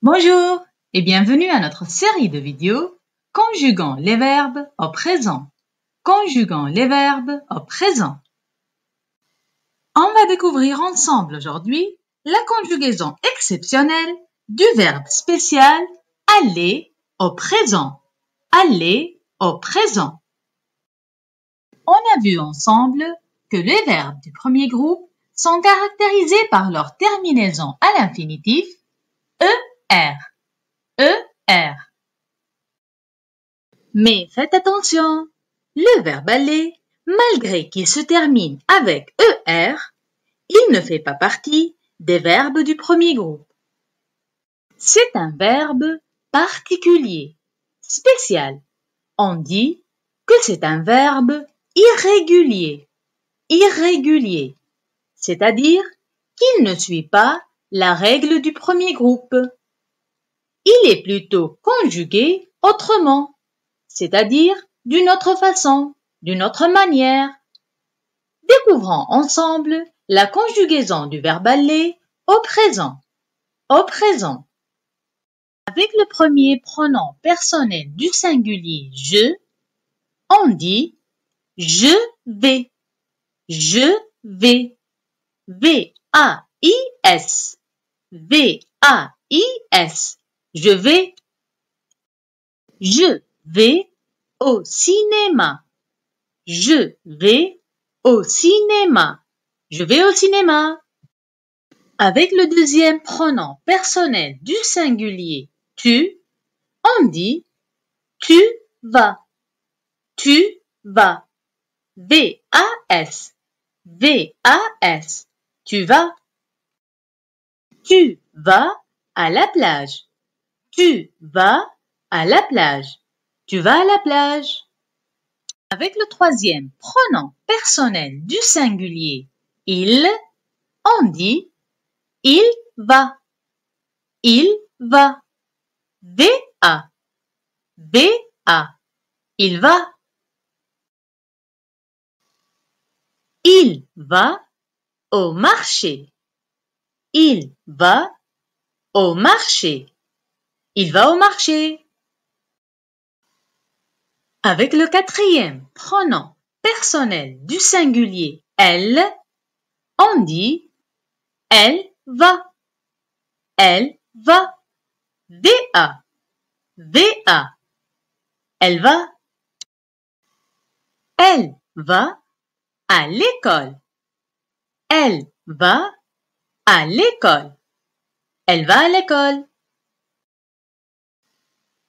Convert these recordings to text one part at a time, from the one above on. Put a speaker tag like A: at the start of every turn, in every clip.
A: Bonjour et bienvenue à notre série de vidéos conjuguant les verbes au présent. Conjuguant les verbes au présent. On va découvrir ensemble aujourd'hui la conjugaison exceptionnelle du verbe spécial aller au présent. Aller au présent. On a vu ensemble que les verbes du premier groupe sont caractérisés par leur terminaison à l'infinitif ER. ER. Mais faites attention, le verbe aller, malgré qu'il se termine avec ER, il ne fait pas partie des verbes du premier groupe. C'est un verbe particulier, spécial. On dit que c'est un verbe irrégulier. Irrégulier, c'est-à-dire qu'il ne suit pas la règle du premier groupe. Il est plutôt conjugué autrement, c'est-à-dire d'une autre façon, d'une autre manière. Découvrons ensemble la conjugaison du verbe aller au présent. Au présent. Avec le premier pronom personnel du singulier je, on dit je vais. Je vais. V-A-I-S. V-A-I-S. Je vais. Je vais au cinéma. Je vais au cinéma. Je vais au cinéma. Avec le deuxième pronom personnel du singulier tu, on dit tu vas. Tu vas. V-A-S. V-A-S. Tu vas. Tu vas à la plage. Tu vas à la plage. Tu vas à la plage. Avec le troisième pronom personnel du singulier il, on dit il va. Il va. V-A. V-A. Il va. Il va au marché. Il va au marché. Il va au marché. Avec le quatrième pronom personnel du singulier elle, on dit elle va. Elle va. V-A. V-A. Elle va. Elle va à l'école. Elle va à l'école. Elle va à l'école.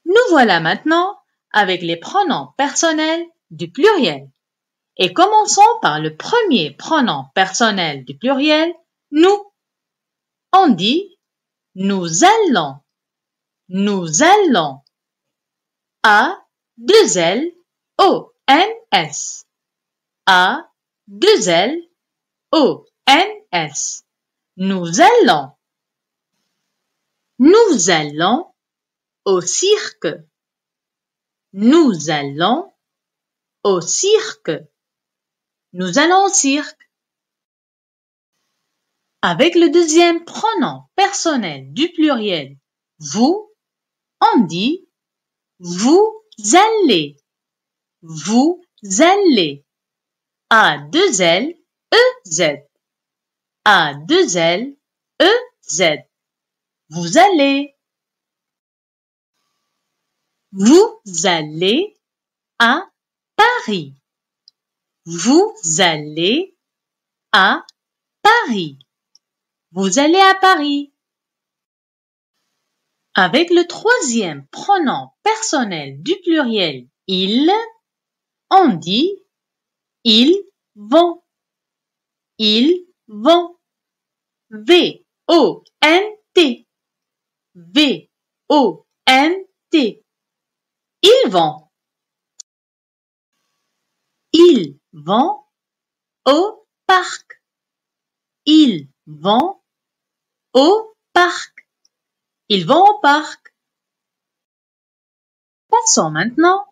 A: Nous voilà maintenant avec les pronoms personnels du pluriel. Et commençons par le premier pronom personnel du pluriel, nous. On dit nous allons. Nous allons. A-2-L-O-N-S. A-2-L-O-N-S. Nous allons. Nous allons au cirque. Nous allons au cirque. Nous allons au cirque. Avec le deuxième pronom personnel du pluriel vous, on dit vous allez. Vous allez. A-2-L-E-Z. A-2-L-E-Z. Vous allez. Vous allez à Paris. Vous allez à Paris. Vous allez à Paris. Avec le troisième pronom personnel du pluriel ils, on dit ils vont. Ils vont. V-O-N-T. V-O-N-T. Ils vont. Ils vont au parc. Ils vont au parc. Ils vont au parc. Passons maintenant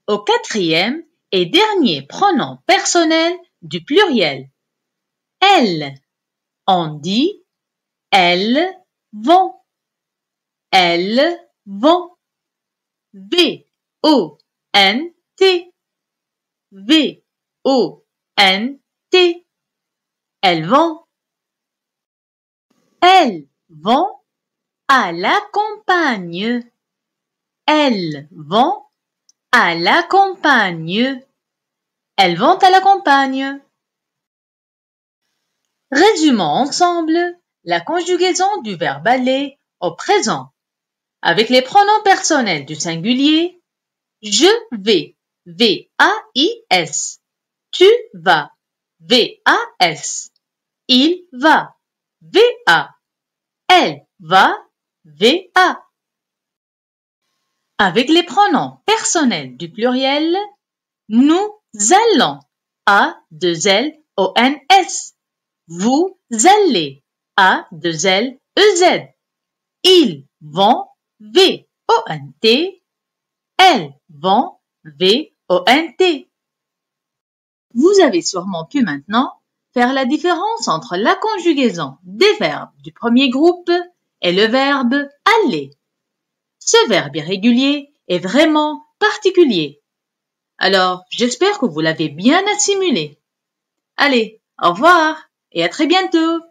A: au quatrième et dernier pronom personnel du pluriel. Elles. On dit elles vont. elles vont. V-O-N-T. V-O-N-T. Elles vont. Elles vont à la campagne. Elles vont à la campagne. Elles vont à la campagne. Résumons ensemble la conjugaison du verbe aller au présent. Avec les pronoms personnels du singulier, je vais, V-A-I-S. Tu vas, V-A-S. Il va, V-A. Elle va, V-A. Avec les pronoms personnels du pluriel, nous allons, A-2-L-O-N-S. Vous allez, A-2-L-E-Z. Ils vont, V-O-N-T. Elles vont, V-O-N-T. Vous avez sûrement pu maintenant faire la différence entre la conjugaison des verbes du premier groupe et le verbe aller. Ce verbe irrégulier est vraiment particulier. Alors, j'espère que vous l'avez bien assimilé. Allez, au revoir et à très bientôt!